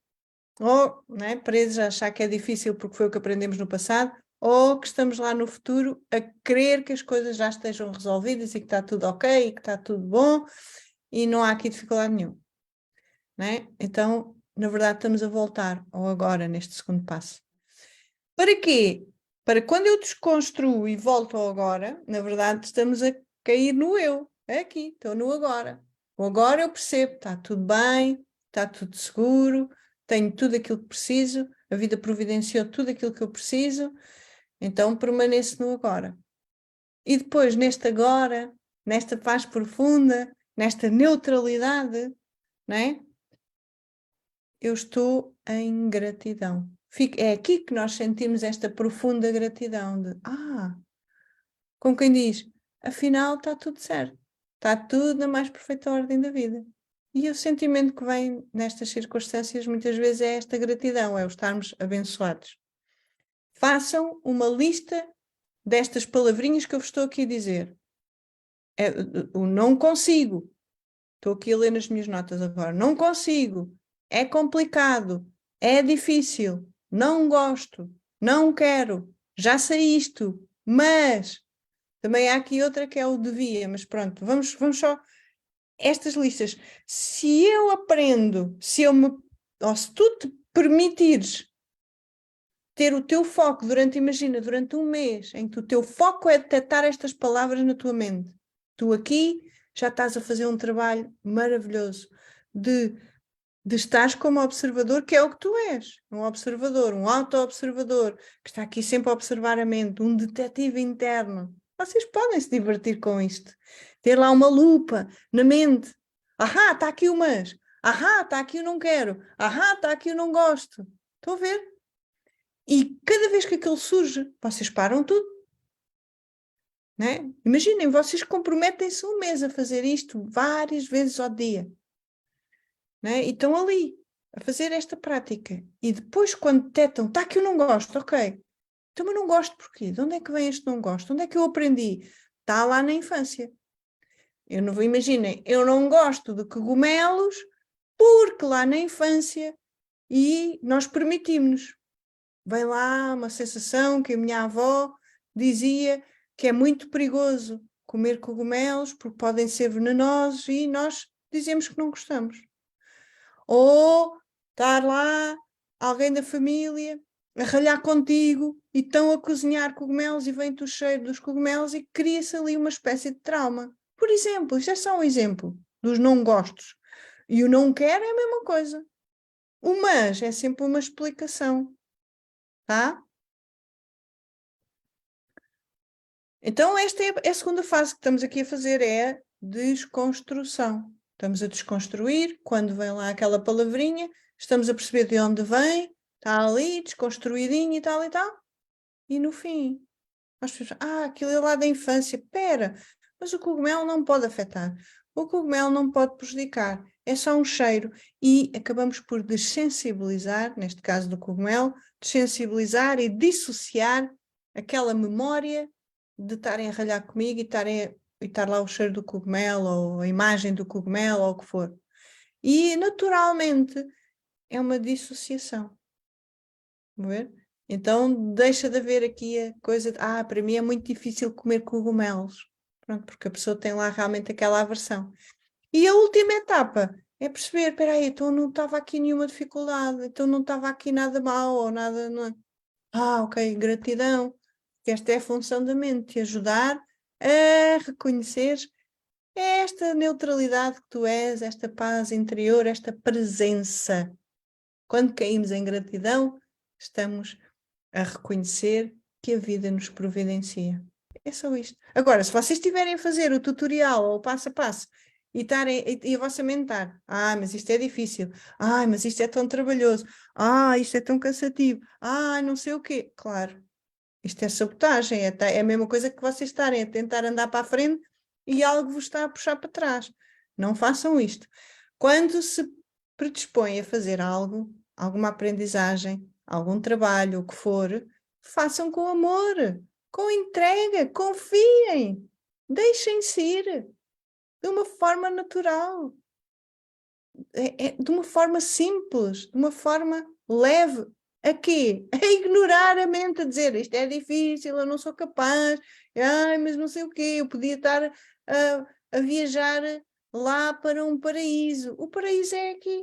ou presos a achar que é difícil porque foi o que aprendemos no passado, ou que estamos lá no futuro a crer que as coisas já estejam resolvidas e que está tudo ok, e que está tudo bom e não há aqui dificuldade nenhuma. Então, na verdade, estamos a voltar ao agora neste segundo passo. Para quê? Para quando eu desconstruo e volto ao agora, na verdade, estamos a cair no eu. É aqui, estou no agora. O agora eu percebo, está tudo bem, está tudo seguro, tenho tudo aquilo que preciso, a vida providenciou tudo aquilo que eu preciso, então permaneço no agora. E depois, neste agora, nesta paz profunda, nesta neutralidade, eu estou em gratidão. É aqui que nós sentimos esta profunda gratidão de, como quem diz, afinal está tudo certo, está tudo na mais perfeita ordem da vida. E o sentimento que vem nestas circunstâncias muitas vezes é esta gratidão, é o estarmos abençoados. Façam uma lista destas palavrinhas que eu vos estou aqui a dizer. O não consigo. Estou aqui a ler nas minhas notas agora. Não consigo. É complicado. É difícil. Não gosto. Não quero. Já sei isto. Mas também há aqui outra que é o devia. Mas pronto, vamos só. Estas listas. Se eu aprendo, ou se tu te permitires ter o teu foco imagina, durante um mês, em que o teu foco é detectar estas palavras na tua mente. Tu aqui já estás a fazer um trabalho maravilhoso de estares como observador, que é o que tu és. Um observador, um auto-observador, que está aqui sempre a observar a mente, um detetive interno. Vocês podem se divertir com isto. Ter lá uma lupa na mente. Ahá, está aqui o mas. Ahá, está aqui o não quero. Ahá, está aqui o não gosto. Estão a ver? E cada vez que aquilo surge, vocês param tudo. Né? Imaginem, vocês comprometem-se um mês a fazer isto várias vezes ao dia. Né? E estão ali a fazer esta prática. E depois, quando detectam, está que eu não gosto, ok. Então, eu não gosto porquê? De onde é que vem este não gosto? Onde é que eu aprendi? Está lá na infância. Eu não vou, imaginem, eu não gosto de cogumelos porque lá na infância e nós permitimos-nos. Vem lá uma sensação que a minha avó dizia que é muito perigoso comer cogumelos porque podem ser venenosos e nós dizemos que não gostamos. Ou estar lá alguém da família a ralhar contigo e estão a cozinhar cogumelos e vem-te o cheiro dos cogumelos e cria-se ali uma espécie de trauma. Por exemplo, isto é só um exemplo dos não gostos. E o não quero é a mesma coisa. O mas é sempre uma explicação, tá? Então esta é a segunda fase que estamos aqui a fazer, é a desconstrução. Estamos a desconstruir, quando vem lá aquela palavrinha, estamos a perceber de onde vem, está ali, desconstruidinho e tal e tal. E no fim, nós pensamos, aquilo é lá da infância, pera, mas o cogumelo não pode afetar, o cogumelo não pode prejudicar, é só um cheiro. E acabamos por dessensibilizar, neste caso do cogumelo, dessensibilizar e dissociar aquela memória de estarem a ralhar comigo e estar lá o cheiro do cogumelo, ou a imagem do cogumelo, ou o que for. E naturalmente é uma dissociação. Vamos ver? Então deixa de haver aqui a coisa de, para mim é muito difícil comer cogumelos. Pronto, porque a pessoa tem lá realmente aquela aversão. E a última etapa é perceber, espera aí, então não estava aqui nenhuma dificuldade, então não estava aqui nada mal, ou nada... Não... ok, gratidão. Esta é a função da mente, te ajudar a reconhecer esta neutralidade que tu és, esta paz interior, esta presença. Quando caímos em gratidão, estamos a reconhecer que a vida nos providencia. É só isto. Agora, se vocês estiverem a fazer o tutorial ou o passo a passo e a vossa mente estar, mas isto é difícil, mas isto é tão trabalhoso, isto é tão cansativo, não sei o quê. Claro, isto é sabotagem, é a mesma coisa que vocês estarem a tentar andar para a frente e algo vos está a puxar para trás. Não façam isto. Quando se predispõem a fazer algo, alguma aprendizagem, algum trabalho, o que for, façam com amor, com entrega, confiem, deixem-se ir de uma forma natural, de uma forma simples, de uma forma leve. A quê? A ignorar a mente, a dizer isto é difícil, eu não sou capaz, mas não sei o quê, eu podia estar a viajar lá para um paraíso. O paraíso é aqui.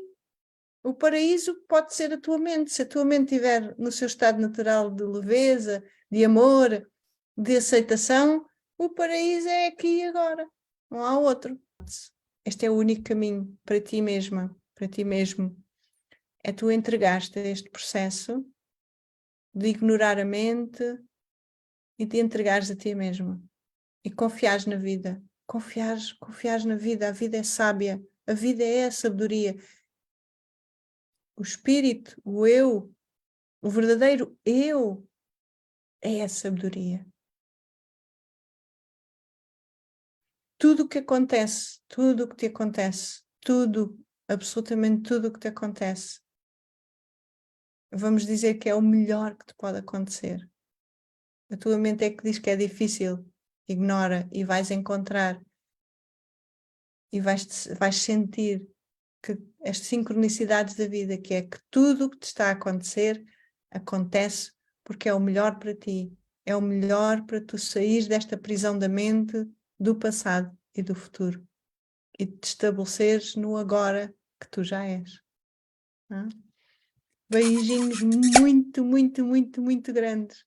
O paraíso pode ser a tua mente. Se a tua mente estiver no seu estado natural de leveza, de amor, de aceitação, o paraíso é aqui e agora. Não há outro. Este é o único caminho para ti mesma, para ti mesmo. É tu entregaste a este processo de ignorar a mente e de entregares a ti mesma. E confiares na vida. Confiares na vida. A vida é sábia. A vida é a sabedoria. O espírito, o eu, o verdadeiro eu é a sabedoria. Tudo o que acontece, tudo o que te acontece, tudo, absolutamente tudo o que te acontece, vamos dizer que é o melhor que te pode acontecer. A tua mente é que diz que é difícil, ignora e vais encontrar e vais sentir que as sincronicidades da vida, que é que tudo o que te está a acontecer, acontece porque é o melhor para ti, é o melhor para tu sair desta prisão da mente, do passado e do futuro e te estabeleceres no agora que tu já és. Não? Beijinhos muito, muito, muito, muito grandes.